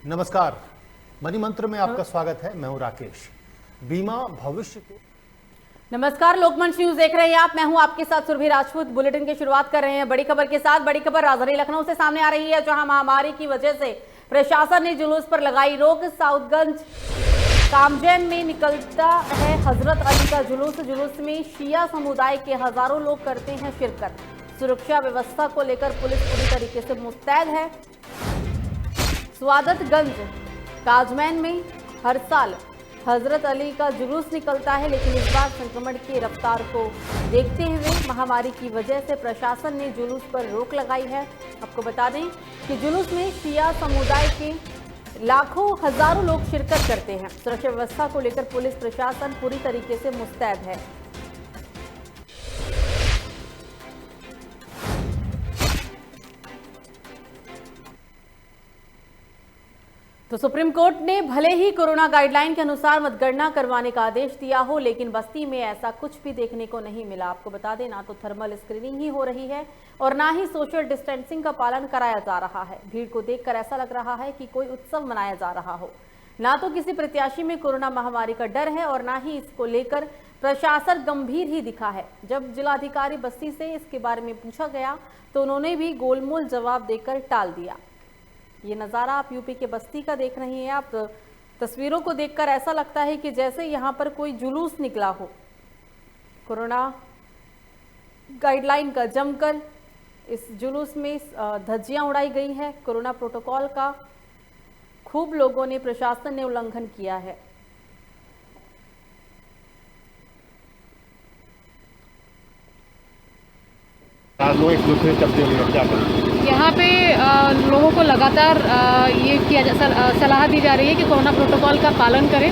नमस्कार, मनी मंत्र में आपका स्वागत है। मैं हूं राकेश। बीमा भविष्य के नमस्कार, लोकमंच न्यूज देख रहे हैं आप। मैं हूं आपके साथ सुरभि राजपूत। बुलेटिन की शुरुआत कर रहे हैं बड़ी खबर के साथ। बड़ी खबर राजधानी लखनऊ से सामने आ रही है, जहां महामारी की वजह से प्रशासन ने जुलूस पर लगाई रोक। साउथगंज कामजैन में निकलता है हजरत अली का जुलूस। जुलूस में शिया समुदाय के हजारों लोग करते हैं शिरकत। सुरक्षा व्यवस्था को लेकर पुलिस पूरी तरीके से मुस्तैद है। स्वागतगंज काजमैन में हर साल हजरत अली का जुलूस निकलता है, लेकिन इस बार संक्रमण की रफ्तार को देखते हुए महामारी की वजह से प्रशासन ने जुलूस पर रोक लगाई है। आपको बता दें कि जुलूस में शिया समुदाय के लाखों हजारों लोग शिरकत करते हैं। सुरक्षा व्यवस्था को लेकर पुलिस प्रशासन पूरी तरीके से मुस्तैद है। तो सुप्रीम कोर्ट ने भले ही कोरोना गाइडलाइन के अनुसार मतगणना करवाने का आदेश दिया हो, लेकिन बस्ती में ऐसा कुछ भी देखने को नहीं मिला। आपको बता दें, ना तो थर्मल स्क्रीनिंग ही हो रही है और ना ही सोशल डिस्टेंसिंग का पालन कराया जा रहा है। भीड़ को देखकर ऐसा लग रहा है कि कोई उत्सव मनाया जा रहा हो। ना तो किसी प्रत्याशी में कोरोना महामारी का डर है और ना ही इसको लेकर प्रशासन गंभीर ही दिखा है। जब जिलाधिकारी बस्ती से इसके बारे में पूछा गया तो उन्होंने भी गोलमोल जवाब देकर टाल दिया। ये नज़ारा आप यूपी के बस्ती का देख रही हैं। आप तस्वीरों को देखकर ऐसा लगता है कि जैसे यहाँ पर कोई जुलूस निकला हो। कोरोना गाइडलाइन का जमकर इस जुलूस में धज्जियां उड़ाई गई है। कोरोना प्रोटोकॉल का खूब लोगों ने, प्रशासन ने उल्लंघन किया है। लोग एक दूसरे से चलते हुए क्या करें? यहाँ पे लोगों को लगातार ये सलाह दी जा रही है कि कोरोना प्रोटोकॉल का पालन करें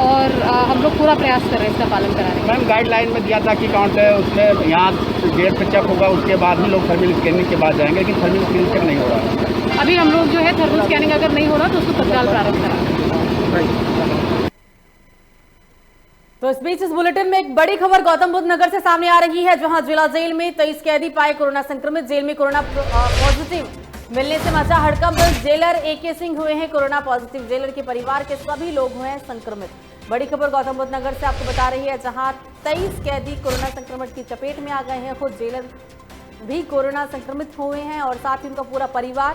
और हम लोग पूरा प्रयास कर रहे हैं इसका पालन कराने का। मैम, गाइडलाइन में दिया था कि काउंट है उसमें यहाँ गेट पे चेक होगा, उसके बाद ही लोग थर्मल स्कैनिंग के बाद जाएंगे, लेकिन थर्मल स्कैनिंग चेक नहीं हो रहा है। अभी हम लोग जो है थर्मल स्कैनिंग अगर नहीं हो रहा तो उसको तत्काल प्रारंभ कराएंगे। तो इस बीच इस बुलेटिन में एक बड़ी खबर गौतम बुद्ध नगर से सामने आ रही है, जहां जिला जेल में 23 कैदी पाए कोरोना संक्रमित। जेल में कोरोना पॉजिटिव मिलने से मचा हड़कंप। जेलर AK सिंह हुए हैं कोरोना पॉजिटिव। जेलर के परिवार के सभी लोग हुए हैं संक्रमित। बड़ी खबर गौतम बुद्ध नगर से आपको बता रही है, जहां 23 कैदी कोरोना संक्रमण की चपेट में आ गए हैं। खुद जेलर भी कोरोना संक्रमित हुए हैं और साथ ही उनका पूरा परिवार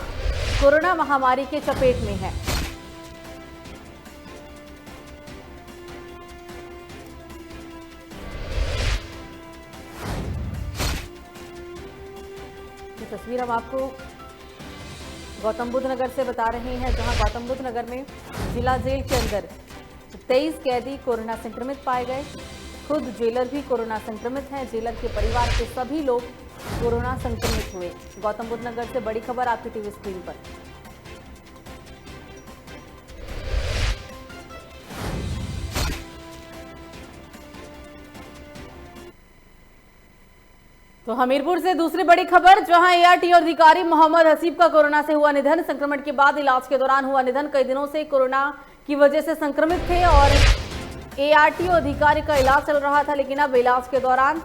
कोरोना महामारी के चपेट में है। तस्वीर हम आपको गौतम बुद्ध नगर से बता रहे हैं, जहां गौतम बुद्ध नगर में जिला जेल के अंदर 23 कैदी कोरोना संक्रमित पाए गए। खुद जेलर भी कोरोना संक्रमित हैं। जेलर के परिवार के सभी लोग कोरोना संक्रमित हुए। गौतम बुद्ध नगर से बड़ी खबर आपकी टीवी स्क्रीन पर। तो हमीरपुर से दूसरी बड़ी खबर, जहां ARTO अधिकारी मोहम्मद हसीब का कोरोना से हुआ निधन। संक्रमण के बाद इलाज के दौरान हुआ निधन। कई दिनों से कोरोना की वजह से संक्रमित थे और ARTO अधिकारी का इलाज चल रहा था, लेकिन अब इलाज के दौरान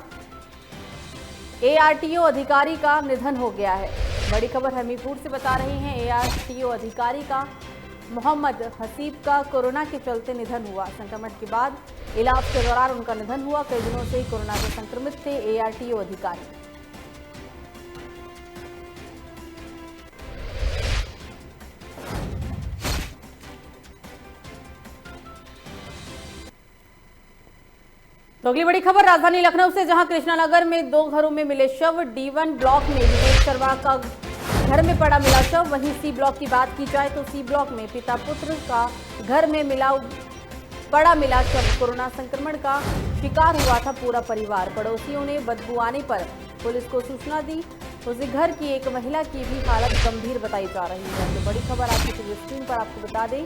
ARTO अधिकारी का निधन हो गया है। बड़ी खबर हमीरपुर से बता रही हैं, ARTO अधिकारी का मोहम्मद हसीब का कोरोना के चलते निधन हुआ। संक्रमण के बाद इलाज के दौरान उनका निधन हुआ। कई दिनों से ही कोरोना से संक्रमित थे ARTO अधिकारी। तो अगली बड़ी खबर राजधानी लखनऊ से, जहां कृष्णानगर में 2 घरों में मिले शव। D1 ब्लॉक में विवेक शर्मा का घर में पड़ा मिला शव। वहीं C ब्लॉक की बात की जाए तो C ब्लॉक में पिता पुत्र का घर में पड़ा मिला शव। कोरोना संक्रमण का शिकार हुआ था पूरा परिवार। पड़ोसियों ने बदबू आने पर पुलिस को सूचना दी। उसी घर की एक महिला की भी हालत गंभीर बताई जा रही है। तो बड़ी खबर आपकी टीवी स्क्रीन पर आपको बता दें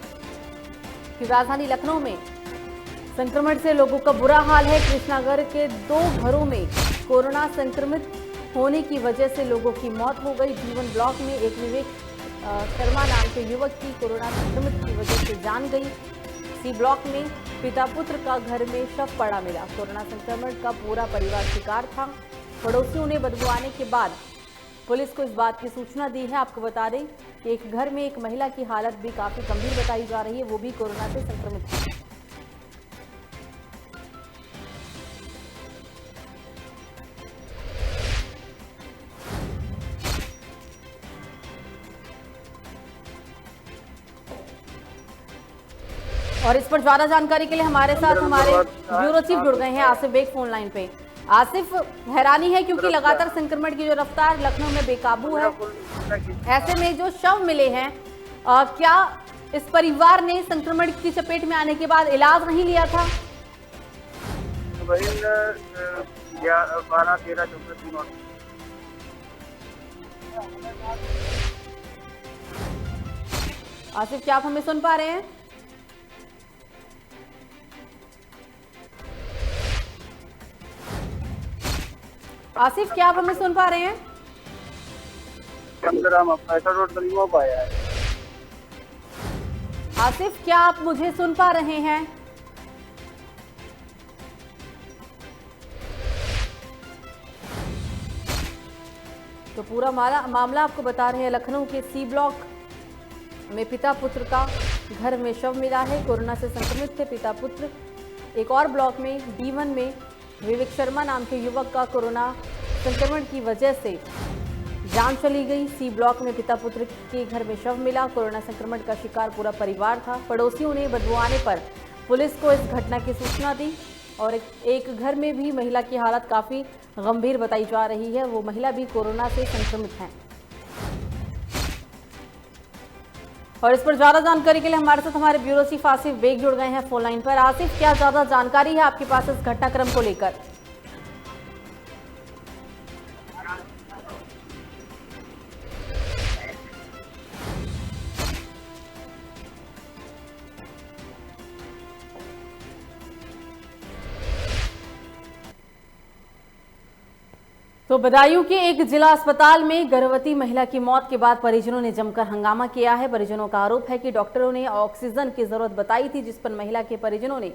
कि राजधानी लखनऊ में संक्रमण से लोगों का बुरा हाल है। कृष्णानगर के 2 घरों में कोरोना संक्रमित होने की वजह से लोगों की मौत हो गई। D1 ब्लॉक में एक विवेक शर्मा नाम के युवक की कोरोना संक्रमित की वजह से जान गई। C ब्लॉक में पिता पुत्र का घर में शव पड़ा मिला। कोरोना संक्रमण का पूरा परिवार शिकार था। पड़ोसियों ने बदबू आने के बाद पुलिस को इस बात की सूचना दी है। आपको बता दें कि एक घर में एक महिला की हालत भी काफी गंभीर बताई जा रही है, वो भी कोरोना से संक्रमित है। और इस पर ज्यादा जानकारी के लिए हमारे साथ हमारे ब्यूरो चीफ जुड़ गए हैं आसिफ बेग फोन लाइन पे। आसिफ, हैरानी है क्योंकि लगातार संक्रमण की जो रफ्तार लखनऊ में बेकाबू है, ऐसे में जो शव मिले हैं, क्या इस परिवार ने संक्रमण की चपेट में आने के बाद इलाज नहीं लिया था? 12-13 दिनों आसिफ, क्या आप हमें सुन पा रहे हैं? आसिफ, क्या आप हमें सुन पा रहे हैं? रोड आया है। आसिफ, क्या आप मुझे सुन पा रहे हैं? तो पूरा मामला आपको बता रहे हैं। लखनऊ के सी ब्लॉक में पिता पुत्र का घर में शव मिला है। कोरोना से संक्रमित थे पिता पुत्र। एक और ब्लॉक में D1 में विवेक शर्मा नाम के युवक का कोरोना संक्रमण की वजह से जान चली गई। सी ब्लॉक में पिता पुत्र के घर में शव मिला। कोरोना संक्रमण का शिकार पूरा परिवार था। पड़ोसियों ने बदबू आने पर पुलिस को इस घटना की सूचना दी और एक घर में भी महिला की हालत काफी गंभीर बताई जा रही है। वो महिला भी कोरोना से संक्रमित है। और इस पर ज्यादा जानकारी के लिए हमारे साथ हमारे ब्यूरो चीफ आसिफ बेग जुड़ गए हैं फोन लाइन पर। आसिफ, क्या ज्यादा जानकारी है आपके पास इस घटनाक्रम को लेकर? तो बदायूं के एक जिला अस्पताल में गर्भवती महिला की मौत के बाद परिजनों ने जमकर हंगामा किया है। परिजनों का आरोप है कि डॉक्टरों ने ऑक्सीजन की जरूरत बताई थी, जिस पर महिला के परिजनों ने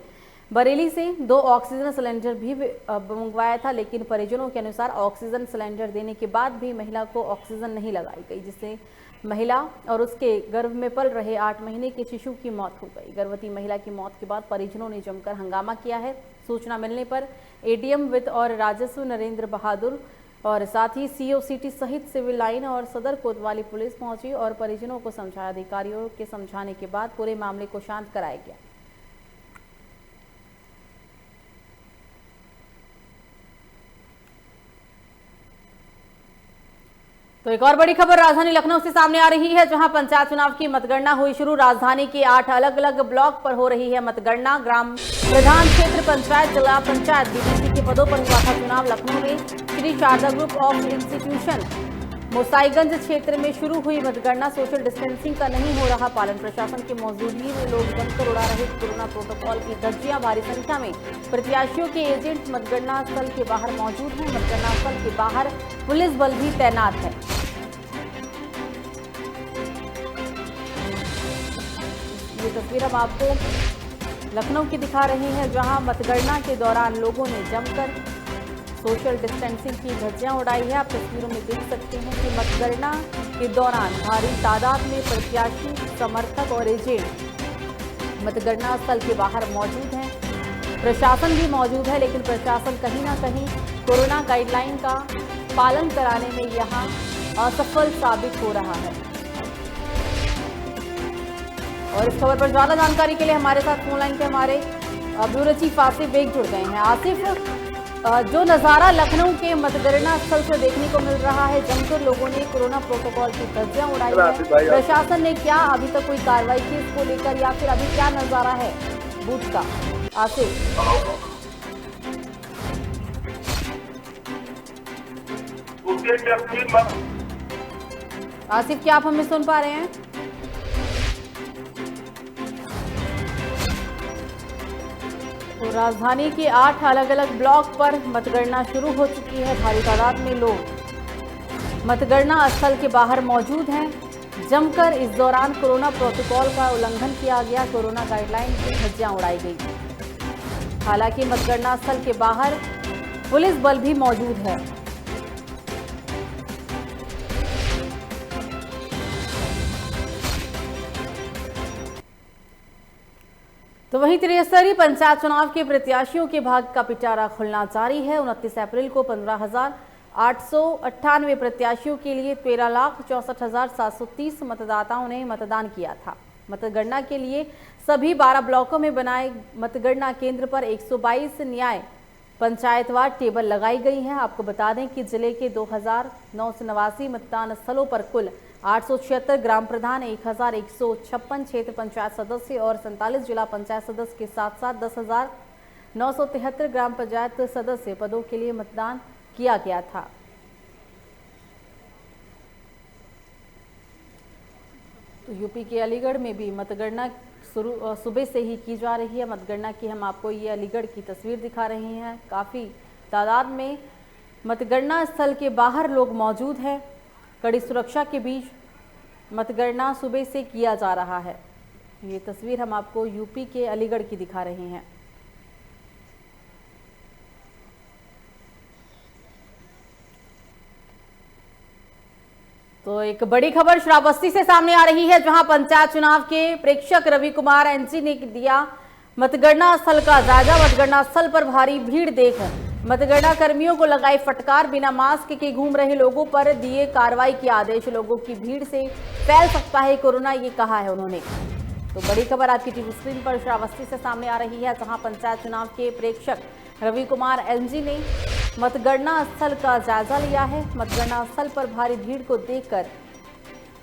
बरेली से 2 ऑक्सीजन सिलेंडर भी मंगवाया था, लेकिन परिजनों के अनुसार ऑक्सीजन सिलेंडर देने के बाद भी महिला को ऑक्सीजन नहीं लगाई गई, जिससे महिला और उसके गर्भ में पल रहे 8 महीने के शिशु की मौत हो गई। गर्भवती महिला की मौत के बाद परिजनों ने जमकर हंगामा किया है। सूचना मिलने पर एडीएम वित्त और राजस्व नरेंद्र बहादुर और साथ ही सीओसीटी सहित सिविल लाइन और सदर कोतवाली पुलिस पहुंची और परिजनों को समझाया। अधिकारियों के समझाने के बाद पूरे मामले को शांत कराया गया। तो एक और बड़ी खबर राजधानी लखनऊ से सामने आ रही है, जहां पंचायत चुनाव की मतगणना हुई शुरू। राजधानी के 8 अलग अलग ब्लॉक पर हो रही है मतगणना। ग्राम प्रधान क्षेत्र पंचायत, जिला पंचायत, बीडीसी के पदों पर हुआ था चुनाव। लखनऊ में Shri Sharda group of institution Mosaiganj क्षेत्र में शुरू हुई मतगणना। सोशल डिस्टेंसिंग का नहीं हो रहा पालन। प्रशासन की मौजूदगी में लोग जमकर उड़ा रहे कोरोना प्रोटोकॉल की धज्जियां। भारी संख्या में प्रत्याशियों के एजेंट मतगणना स्थल के बाहर मौजूद हैं। मतगणना स्थल के बाहर पुलिस बल भी तैनात है। ये तस्वीर हम आपको लखनऊ की दिखा रहे हैं, जहां मतगणना के दौरान लोगों ने जमकर सोशल डिस्टेंसिंग की धज्जियां उड़ाई है। आप तस्वीरों में देख सकते हैं कि मतगणना के दौरान भारी तादाद में प्रत्याशी, समर्थक और एजेंट मतगणना स्थल के बाहर मौजूद हैं। प्रशासन भी मौजूद है, लेकिन प्रशासन कहीं ना कहीं कोरोना गाइडलाइन का पालन कराने में यहां असफल साबित हो रहा है। और इस खबर पर ज्यादा जानकारी के लिए हमारे साथ फोन लाइन पे हमारे ब्यूरो चीफ आसिफ बेग जुड़ गए हैं। आसिफ, जो नज़ारा लखनऊ के मतगणना स्थल से देखने को मिल रहा है, जमकर लोगों ने कोरोना प्रोटोकॉल की धज्जियां उड़ाई है। प्रशासन ने क्या अभी तक कोई कार्रवाई की इसको लेकर, या फिर अभी क्या नज़ारा है बूथ का? आसिफ, आसिफ, क्या आप हमें सुन पा रहे हैं? तो राजधानी के 8 अलग अलग ब्लॉक पर मतगणना शुरू हो चुकी है। भारी तादाद में लोग मतगणना स्थल के बाहर मौजूद हैं। जमकर इस दौरान कोरोना प्रोटोकॉल का उल्लंघन किया गया। कोरोना गाइडलाइन की धज्जियां उड़ाई गई। हालांकि मतगणना स्थल के बाहर पुलिस बल भी मौजूद है। तो वहीं त्रिस्तरीय पंचायत चुनाव के प्रत्याशियों के भाग्य का पिटारा खुलना जारी है। 29 अप्रैल को 15,898 प्रत्याशियों के लिए 13,64,730 मतदाताओं ने मतदान किया था। मतगणना के लिए सभी 12 ब्लॉकों में बनाए मतगणना केंद्र पर 122 न्याय पंचायतवार टेबल लगाई गई हैं। आपको बता दें कि जिले के 2,989 मतदान स्थलों पर कुल 876 ग्राम प्रधान, 1,156 क्षेत्र पंचायत सदस्य और 47 जिला पंचायत सदस्य के साथ साथ 10,973 ग्राम पंचायत सदस्य पदों के लिए मतदान किया गया था। तो यूपी के अलीगढ़ में भी मतगणना सुबह से ही की जा रही है। मतगणना की हम आपको ये अलीगढ़ की तस्वीर दिखा रहे हैं। काफ़ी तादाद में मतगणना स्थल के बाहर लोग मौजूद हैं। कड़ी सुरक्षा के बीच मतगणना सुबह से किया जा रहा है। ये तस्वीर हम आपको यूपी के अलीगढ़ की दिखा रहे हैं। तो एक बड़ी खबर श्रावस्ती से सामने आ रही है, जहां पंचायत चुनाव के प्रेक्षक रवि कुमार एनजी ने दिया मतगणना स्थल का जायजा। मतगणना स्थल पर भारी भीड़ देख मतगणना कर्मियों को लगाई फटकार। बिना मास्क के घूम रहे लोगों पर दिए कार्रवाई के आदेश। लोगों की भीड़ से फैल सकता है कोरोना, ये कहा है उन्होंने। तो बड़ी खबर आपकी टीवी स्क्रीन पर श्रावस्ती से सामने आ रही है, जहां पंचायत चुनाव के प्रेक्षक रवि कुमार एनजी ने मतगणना स्थल का जायजा लिया है। मतगणना स्थल पर भारी भीड़ को देखकर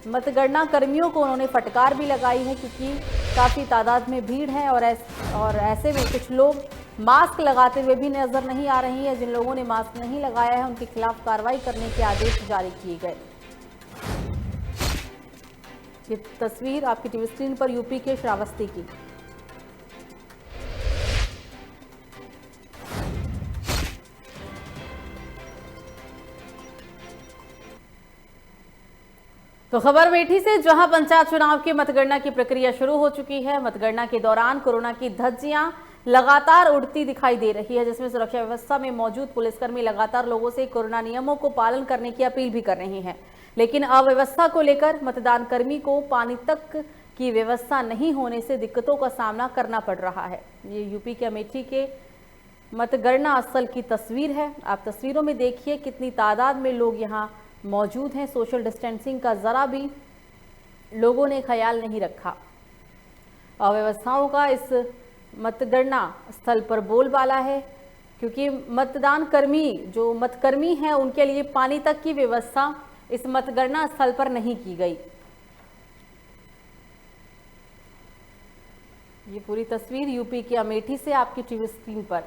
मतगणना कर्मियों को उन्होंने फटकार भी लगाई है, क्योंकि काफ़ी तादाद में भीड़ है और ऐसे में कुछ लोग मास्क लगाते हुए भी नजर नहीं आ रही है। जिन लोगों ने मास्क नहीं लगाया है उनके खिलाफ कार्रवाई करने के आदेश जारी किए गए। ये तस्वीर आपकी टीवी स्क्रीन पर यूपी के श्रावस्ती की। तो खबर अमेठी से, जहां पंचायत चुनाव की मतगणना की प्रक्रिया शुरू हो चुकी है। मतगणना के दौरान कोरोना की धज्जियां लगातार उड़ती दिखाई दे रही है, जिसमें सुरक्षा व्यवस्था में मौजूद पुलिसकर्मी लगातार लोगों से कोरोना नियमों को पालन करने की अपील भी कर रहे हैं। लेकिन अव्यवस्था को लेकर मतदान कर्मी को पानी तक की व्यवस्था नहीं होने से दिक्कतों का सामना करना पड़ रहा है। ये यूपी के अमेठी के मतगणना स्थल की तस्वीर है। आप तस्वीरों में देखिए कितनी तादाद में लोग यहाँ मौजूद हैं। सोशल डिस्टेंसिंग का जरा भी लोगों ने ख्याल नहीं रखा। अव्यवस्थाओं का इस मतगणना स्थल पर बोलबाला है, क्योंकि मतदान कर्मी जो मतकर्मी हैं उनके लिए पानी तक की व्यवस्था इस मतगणना स्थल पर नहीं की गई। ये पूरी तस्वीर यूपी के अमेठी से आपकी टीवी स्क्रीन पर।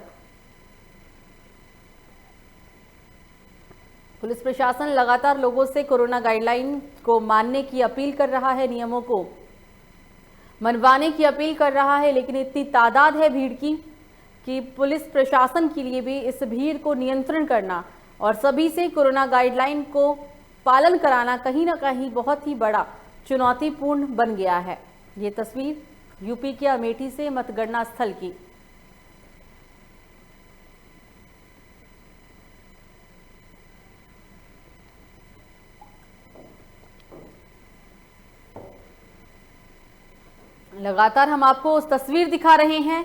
पुलिस प्रशासन लगातार लोगों से कोरोना गाइडलाइन को मानने की अपील कर रहा है, नियमों को मनवाने की अपील कर रहा है। लेकिन इतनी तादाद है भीड़ की कि पुलिस प्रशासन के लिए भी इस भीड़ को नियंत्रण करना और सभी से कोरोना गाइडलाइन को पालन कराना कहीं ना कहीं बहुत ही बड़ा चुनौतीपूर्ण बन गया है। ये तस्वीर यूपी के अमेठी से मतगणना स्थल की। लगातार हम आपको उस तस्वीर दिखा रहे हैं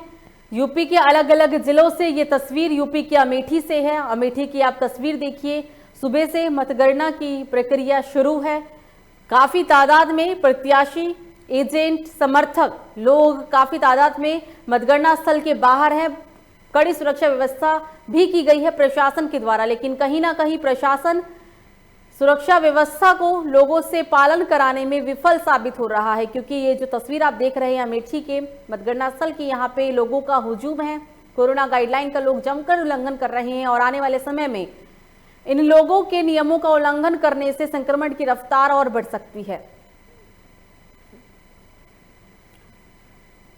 यूपी के अलग अलग जिलों से। ये तस्वीर यूपी के अमेठी से है। अमेठी की आप तस्वीर देखिए, सुबह से मतगणना की प्रक्रिया शुरू है। काफी तादाद में प्रत्याशी, एजेंट, समर्थक लोग काफी तादाद में मतगणना स्थल के बाहर हैं। कड़ी सुरक्षा व्यवस्था भी की गई है प्रशासन के द्वारा, लेकिन कहीं ना कहीं प्रशासन सुरक्षा व्यवस्था को लोगों से पालन कराने में विफल साबित हो रहा है, क्योंकि ये जो तस्वीर आप देख रहे हैं अमेठी के मतगणना स्थल की, यहाँ पे लोगों का हुजूम है। कोरोना गाइडलाइन का लोग जमकर उल्लंघन कर रहे हैं और आने वाले समय में इन लोगों के नियमों का उल्लंघन करने से संक्रमण की रफ्तार और बढ़ सकती है।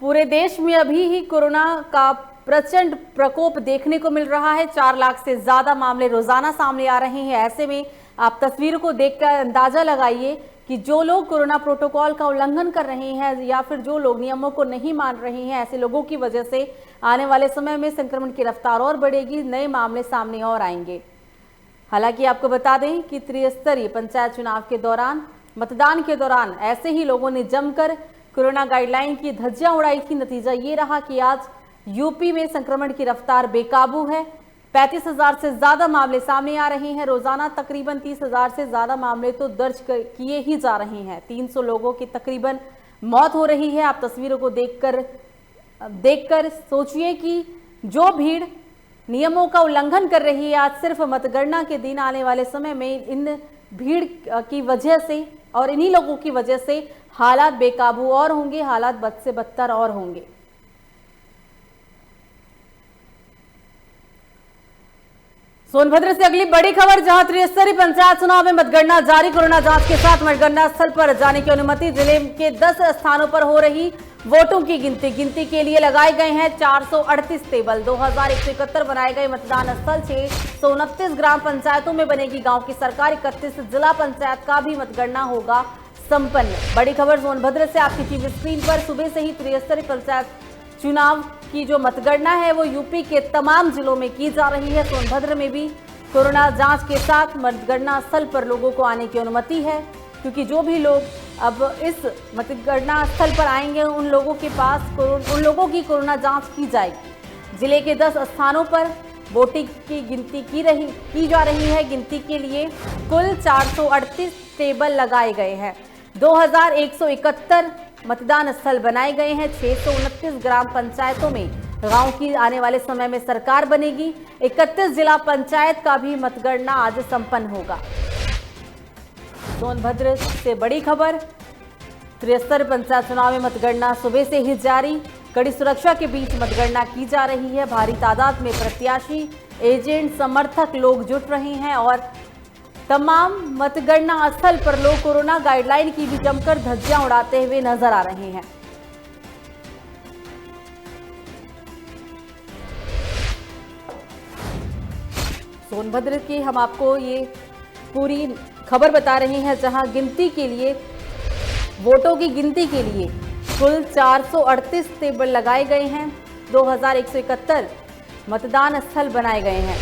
पूरे देश में अभी ही कोरोना का प्रचंड प्रकोप देखने को मिल रहा है। 4 लाख से ज्यादा मामले रोजाना सामने आ रहे हैं। ऐसे में आप तस्वीरों को देखकर अंदाजा लगाइए कि जो लोग कोरोना प्रोटोकॉल का उल्लंघन कर रहे हैं या फिर जो लोग नियमों को नहीं मान रहे हैं, ऐसे लोगों की वजह से आने वाले समय में संक्रमण की रफ्तार और बढ़ेगी, नए मामले सामने और आएंगे। हालांकि आपको बता दें कि त्रिस्तरीय पंचायत चुनाव के दौरान, मतदान के दौरान ऐसे ही लोगों ने जमकर कोरोना गाइडलाइन की धज्जियां उड़ाई थी। नतीजा ये रहा कि आज यूपी में संक्रमण की रफ्तार बेकाबू है। 35,000 से ज्यादा मामले सामने आ रहे हैं। रोजाना तकरीबन 30,000 से ज्यादा मामले तो दर्ज किए ही जा रहे हैं। 300 लोगों की तकरीबन मौत हो रही है। आप तस्वीरों को देखकर सोचिए कि जो भीड़ नियमों का उल्लंघन कर रही है, आज सिर्फ मतगणना के दिन आने वाले समय में इन भीड़ की वजह से और इन्हीं लोगों की वजह से हालात बेकाबू और होंगे, हालात बद से बदतर और होंगे। सोनभद्र से अगली बड़ी खबर, जहां त्रिस्तरीय पंचायत चुनाव में मतगणना जारी। कोरोना जांच के साथ मतगणना स्थल पर जाने की अनुमति। जिले के 10 स्थानों पर हो रही वोटों की गिनती के लिए लगाए गए हैं 438 टेबल। 2171 बनाए गए मतदान स्थल। 629 ग्राम पंचायतों में बनेगी गांव की सरकार। 31 जिला पंचायत का भी मतगणना होगा संपन्न। बड़ी खबर सोनभद्र से आपकी टीवी स्क्रीन पर। सुबह से ही त्रिस्तरीय पंचायत चुनाव की जो मतगणना है वो यूपी के तमाम जिलों में की जा रही है। सोनभद्र में भी कोरोना जांच के साथ मतगणना स्थल पर लोगों को आने की अनुमति है, क्योंकि जो भी लोग अब इस मतगणना स्थल पर आएंगे उन लोगों की कोरोना जांच की जाएगी। जिले के 10 स्थानों पर वोटिंग की गिनती की जा रही है। गिनती के लिए कुल 438 टेबल लगाए गए हैं। 2171 मतदान स्थल बनाए गए हैं। 629 ग्राम पंचायतों में गांव की आने वाले समय में सरकार बनेगी। 31 जिला पंचायत का भी मतगणना आज संपन्न होगा। सोनभद्र से बड़ी खबर, त्रिस्तरीय पंचायत चुनाव में मतगणना सुबह से ही जारी। कड़ी सुरक्षा के बीच मतगणना की जा रही है। भारी तादाद में प्रत्याशी, एजेंट, समर्थक लोग जुट रहे हैं और तमाम मतगणना स्थल पर लोग कोरोना गाइडलाइन की भी जमकर धज्जियां उड़ाते हुए नजर आ रहे हैं। सोनभद्र की हम आपको ये पूरी खबर बता रहे हैं, जहां गिनती के लिए वोटों की गिनती के लिए कुल 438 टेबल लगाए गए हैं। 2171 मतदान स्थल बनाए गए हैं।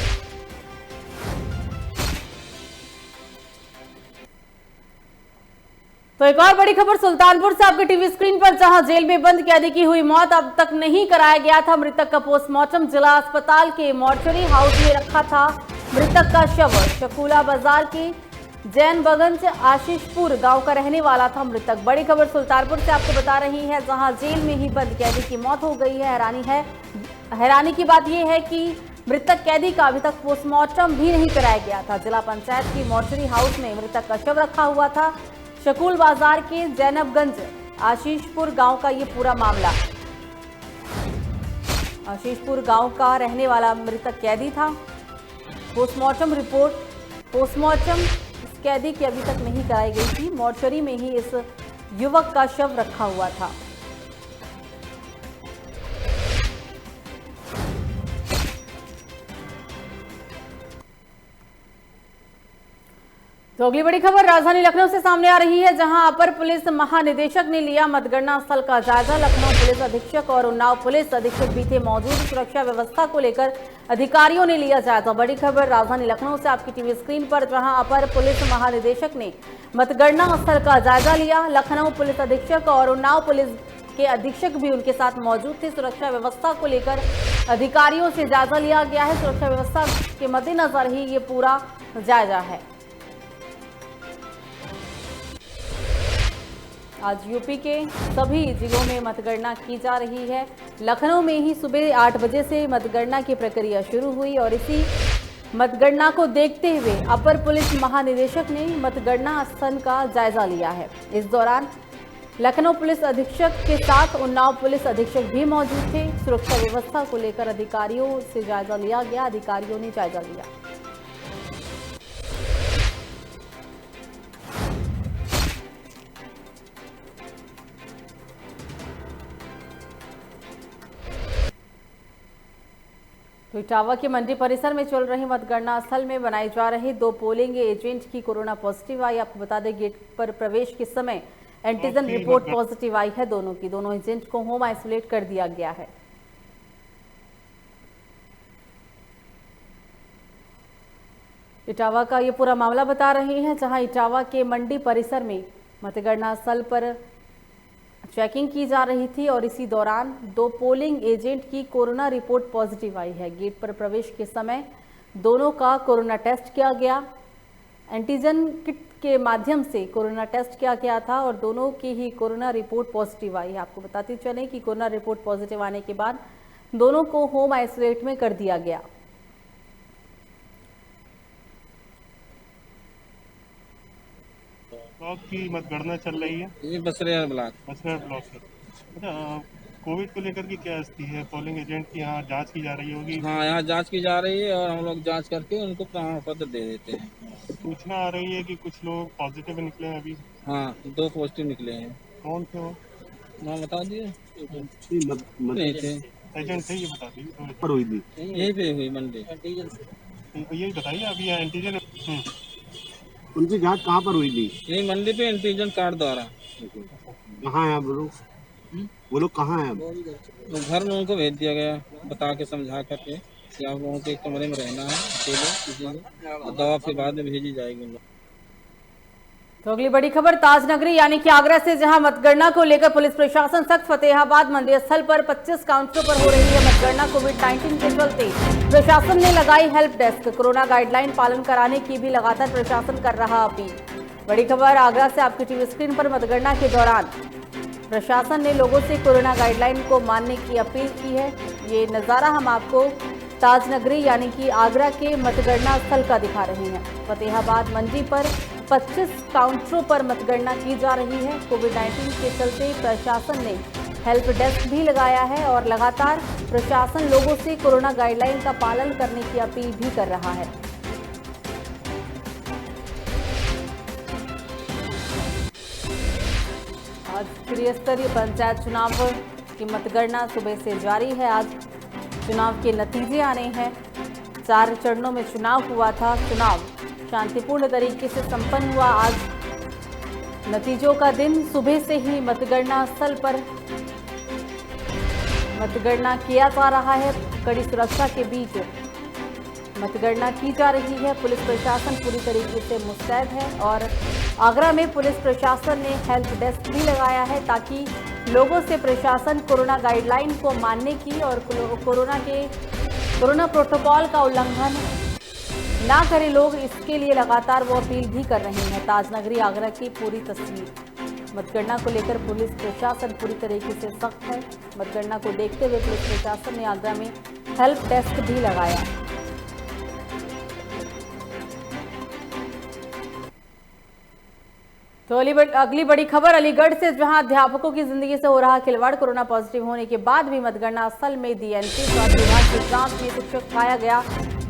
तो एक और बड़ी खबर सुल्तानपुर से आपके टीवी स्क्रीन पर, जहां जेल में बंद कैदी की हुई मौत। अब तक नहीं कराया गया था मृतक का पोस्टमार्टम। जिला अस्पताल के मॉर्चरी हाउस में रखा था मृतक का शव। शकुला बाजार के जैन बगंज आशीषपुर गांव का रहने वाला था मृतक। बड़ी खबर सुल्तानपुर से आपको बता रही है, जहां जेल में ही बंद कैदी की मौत हो गई है। हैरानी की बात यह है कि मृतक कैदी का अभी तक पोस्टमार्टम भी नहीं कराया गया था। जिला पंचायत की मॉर्चरी हाउस में मृतक का शव रखा हुआ था। शकुल बाजार के जैनबगंज आशीषपुर गांव का ये पूरा मामला। आशीषपुर गांव का रहने वाला मृतक कैदी था। पोस्टमार्टम इस कैदी की अभी तक नहीं कराई गई थी। मॉर्चरी में ही इस युवक का शव रखा हुआ था। तो अगली बड़ी खबर राजधानी लखनऊ से सामने आ रही है, जहां अपर पुलिस महानिदेशक ने लिया मतगणना स्थल का जायजा। लखनऊ पुलिस अधीक्षक और उन्नाव पुलिस अधीक्षक भी थे मौजूद। सुरक्षा व्यवस्था को लेकर अधिकारियों ने लिया जायजा। बड़ी खबर राजधानी लखनऊ से आपकी टीवी स्क्रीन पर, जहां अपर पुलिस महानिदेशक ने मतगणना स्थल का जायजा लिया। लखनऊ पुलिस अधीक्षक और उन्नाव पुलिस के अधीक्षक भी उनके साथ मौजूद थे। सुरक्षा व्यवस्था को लेकर अधिकारियों से जायजा लिया गया है। सुरक्षा व्यवस्था के मद्देनजर ही ये पूरा जायजा है। आज यूपी के सभी जिलों में मतगणना की जा रही है। लखनऊ में ही सुबह 8 बजे से मतगणना की प्रक्रिया शुरू हुई और इसी मतगणना को देखते हुए अपर पुलिस महानिदेशक ने मतगणना स्थल का जायजा लिया है। इस दौरान लखनऊ पुलिस अधीक्षक के साथ उन्नाव पुलिस अधीक्षक भी मौजूद थे। सुरक्षा व्यवस्था को लेकर अधिकारियों से जायजा लिया गया। अधिकारियों ने जायजा लिया। तो इटावा के मंडी परिसर में चल रहे मतगणना स्थल में बनाए जा रहे 2 पोलिंग एजेंट की कोरोना पॉजिटिव आई। आपको बता दें, गेट पर प्रवेश के समय एंटीजन रिपोर्ट पॉजिटिव आई है। दोनों एजेंट को होम आइसोलेट कर दिया गया है। इटावा का ये पूरा मामला बता रहे हैं, जहां इटावा के मंडी परिसर में मतगणना स्थल पर चेकिंग की जा रही थी और इसी दौरान 2 पोलिंग एजेंट की कोरोना रिपोर्ट पॉजिटिव आई है। गेट पर प्रवेश के समय दोनों का कोरोना टेस्ट किया गया। एंटीजन किट के माध्यम से कोरोना टेस्ट किया गया था और दोनों की ही कोरोना रिपोर्ट पॉजिटिव आई है। आपको बताते चलें कि कोरोना रिपोर्ट पॉजिटिव आने के बाद दोनों को होम आइसोलेट में कर दिया गया। ब्लॉक की मतगणना चल रही है। ये बसरेहर ब्लॉक। बसरेहर ब्लॉक से। अच्छा, कोविड को लेकर के क्या स्थिति है? पोलिंग एजेंट की यहाँ जांच की जा रही होगी। हाँ, यहाँ जांच की जा रही है और हम लोग जांच करके उनको प्रमाण पत्र दे देते हैं। सूचना आ रही है कि कुछ लोग पॉजिटिव निकले हैं अभी। हाँ, 2 पॉजिटिव निकले हैं। कौन थे वो? नाम बता दिए? नहीं थे। एजेंट थे, ये बता दीजिए। पर हुई थी यहीं पे हुई मंडे। यही बताइए अभी यहाँ एंटीजन। उनकी जांच कहाँ पर हुई थी? यही मंडे पे एंटीजन कार्ड द्वारा। कहाँ है वो लोग कहाँ है? तो घर में उनको भेज दिया गया, बता के समझा करके कि आप लोगों के कमरे में रहना है अकेले किसी को, दवा फिर बाद में भेजी जाएगी उन लोग। तो अगली बड़ी खबर ताजनगरी यानी कि आगरा से, जहां मतगणना को लेकर पुलिस प्रशासन सख्त। फतेहाबाद मंदिर स्थल पर 25 काउंटरों पर हो रही है मतगणना। कोविड-19 के चलते प्रशासन ने लगाई हेल्प डेस्क। कोरोना गाइडलाइन पालन कराने की भी लगातार प्रशासन कर रहा अपील। बड़ी खबर आगरा से आपकी टीवी स्क्रीन पर। मतगणना के दौरान प्रशासन ने लोगों से कोरोना गाइडलाइन को मानने की अपील की है। ये नज़ारा हम आपको ताजनगरी यानी कि आगरा के मतगणना स्थल का दिखा रहे हैं। फतेहाबाद मंडी पर 25 काउंटरों पर मतगणना की जा रही है। कोविड-19 के चलते प्रशासन ने हेल्प डेस्क भी लगाया है और लगातार प्रशासन लोगों से कोरोना गाइडलाइन का पालन करने की अपील भी कर रहा है। आज त्रिस्तरीय पंचायत चुनाव की मतगणना सुबह से जारी है। आज चुनाव के नतीजे आने हैं। 4 चरणों में चुनाव हुआ था। चुनाव शांतिपूर्ण तरीके से संपन्न हुआ। आज नतीजों का दिन। सुबह से ही मतगणना स्थल पर मतगणना किया जा रहा है। कड़ी सुरक्षा के बीच मतगणना की जा रही है। पुलिस प्रशासन पूरी तरीके से मुस्तैद है और आगरा में पुलिस प्रशासन ने हेल्प डेस्क भी लगाया है ताकि लोगों से प्रशासन कोरोना गाइडलाइन को मानने की और कोरोना प्रोटोकॉल का उल्लंघन ना करें लोग, इसके लिए लगातार वो अपील भी कर रहे हैं। ताजनगरी आगरा की पूरी तस्वीर। मतगणना को लेकर पुलिस प्रशासन पूरी तरीके से सख्त है। मतगणना को देखते हुए पुलिस प्रशासन ने आगरा में हेल्प डेस्क भी लगाया। तो अगली बड़ी खबर अलीगढ़ से, जहां अध्यापकों की जिंदगी से हो रहा खिलवाड़। कोरोना पॉजिटिव होने के बाद भी मतगणना स्थल में दी एंट्री। स्वास्थ्य विभाग की जांच में शिक्षक पाया गया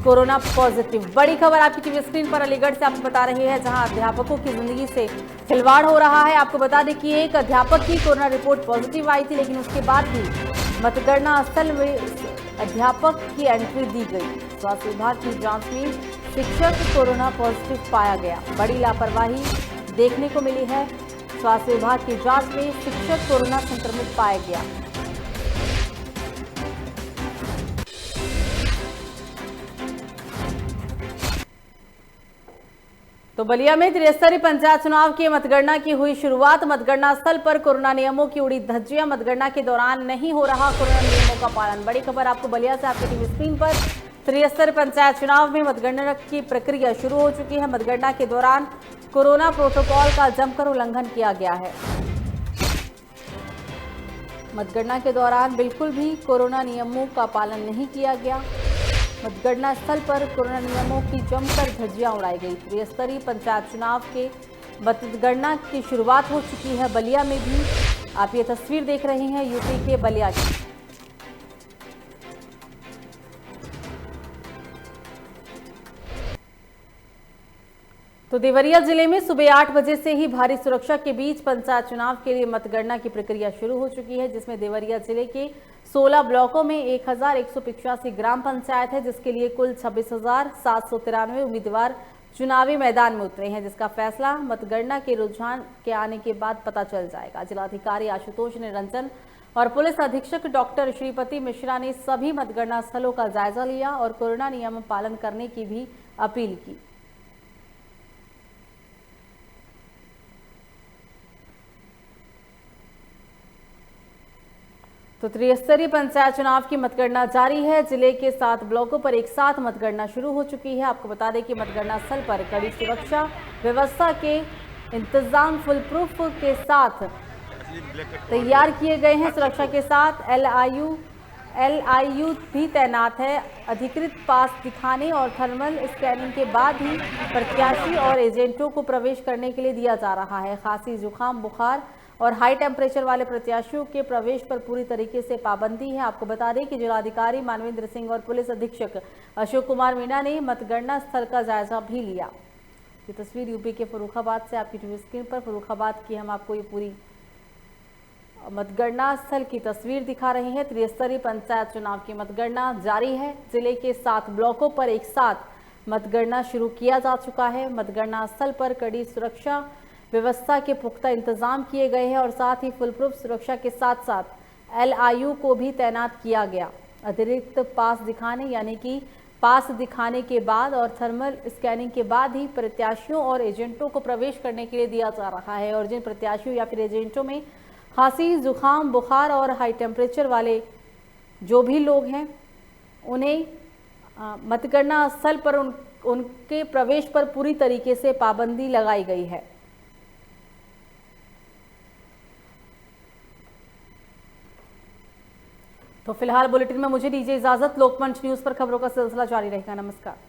कोरोना पॉजिटिव। बड़ी खबर आपकी टीवी स्क्रीन पर अलीगढ़ से आपको बता रहे हैं, जहां अध्यापकों की जिंदगी से खिलवाड़ हो रहा है। आपको बता दें कि एक अध्यापक की कोरोना रिपोर्ट पॉजिटिव आई थी, लेकिन उसके बाद भी मतगणना स्थल में अध्यापक की एंट्री दी गई। स्वास्थ्य विभाग की जाँच में शिक्षक कोरोना पॉजिटिव पाया गया। बड़ी लापरवाही देखने को मिली है। स्वास्थ्य विभाग की जांच में शिक्षक कोरोना संक्रमित पाया गया। तो बलिया में त्रिस्तरीय पंचायत चुनाव की मतगणना की हुई शुरुआत। मतगणना स्थल पर कोरोना नियमों की उड़ी धज्जियां। मतगणना के दौरान नहीं हो रहा कोरोना नियमों का पालन। बड़ी खबर आपको बलिया से आपकी टीवी स्क्रीन पर। त्रिस्तरीय पंचायत चुनाव में मतगणना की प्रक्रिया शुरू हो चुकी है। मतगणना के दौरान कोरोना प्रोटोकॉल का जमकर उल्लंघन किया गया है। मतगणना के दौरान बिल्कुल भी कोरोना नियमों का पालन नहीं किया गया। मतगणना स्थल पर कोरोना नियमों की जमकर धज्जियां उड़ाई गई। त्रिस्तरीय पंचायत चुनाव के मतगणना की शुरुआत हो चुकी है। बलिया में भी आप ये तस्वीर देख रहे हैं, यूपी के बलिया की। तो देवरिया जिले में सुबह 8 बजे से ही भारी सुरक्षा के बीच पंचायत चुनाव के लिए मतगणना की प्रक्रिया शुरू हो चुकी है, जिसमें देवरिया जिले के 16 ब्लॉकों में 1185 ग्राम पंचायत है, जिसके लिए कुल 26,793 उम्मीदवार चुनावी मैदान में उतरे हैं, जिसका फैसला मतगणना के रुझान के आने के बाद पता चल जाएगा। जिलाधिकारी आशुतोष निरंजन और पुलिस अधीक्षक डॉक्टर श्रीपति मिश्रा ने सभी मतगणना स्थलों का जायजा लिया और कोरोना नियम पालन करने की भी अपील की। तो त्रिस्तरीय पंचायत चुनाव की मतगणना जारी है। जिले के 7 ब्लॉकों पर एक साथ मतगणना शुरू हो चुकी है। आपको बता दें कि मतगणना स्थल पर कड़ी सुरक्षा व्यवस्था के इंतजाम फुल प्रूफ के साथ तैयार किए गए हैं। सुरक्षा के साथ एलआईयू भी तैनात है। अधिकृत पास दिखाने और थर्मल स्कैनिंग के बाद ही प्रत्याशी और एजेंटों को प्रवेश करने के लिए दिया जा रहा है। खांसी, जुकाम, बुखार और हाई टेम्परेचर वाले प्रत्याशियों के प्रवेश पर पूरी तरीके से पाबंदी है। आपको बता दें कि जिलाधिकारी मानवेंद्र सिंह और पुलिस अधीक्षक अशोक कुमार मीणा ने मतगणना स्थल का जायजा भी लिया। ये तस्वीर यूपी के फर्रुखाबाद से आपकी टीवी स्क्रीन पर फर्रुखाबाद की हम आपको ये पूरी मतगणना स्थल की तस्वीर दिखा रहे हैं। त्रिस्तरीय पंचायत चुनाव की मतगणना जारी है। जिले के 7 ब्लॉकों पर एक साथ मतगणना शुरू किया जा चुका है। मतगणना स्थल पर कड़ी सुरक्षा व्यवस्था के पुख्ता इंतजाम किए गए हैं और साथ ही फुल प्रूफ सुरक्षा के साथ साथ एलआईयू को भी तैनात किया गया। अतिरिक्त पास दिखाने यानी कि पास दिखाने के बाद और थर्मल स्कैनिंग के बाद ही प्रत्याशियों और एजेंटों को प्रवेश करने के लिए दिया जा रहा है। और जिन प्रत्याशियों या फिर एजेंटों में खांसी, जुकाम, बुखार और हाई टेम्परेचर वाले जो भी लोग हैं उन्हें मतगणना स्थल पर उनके प्रवेश पर पूरी तरीके से पाबंदी लगाई गई है। तो फिलहाल बुलेटिन में मुझे दीजिए इजाजत। लोकमंच न्यूज पर खबरों का सिलसिला जारी रहेगा। नमस्कार।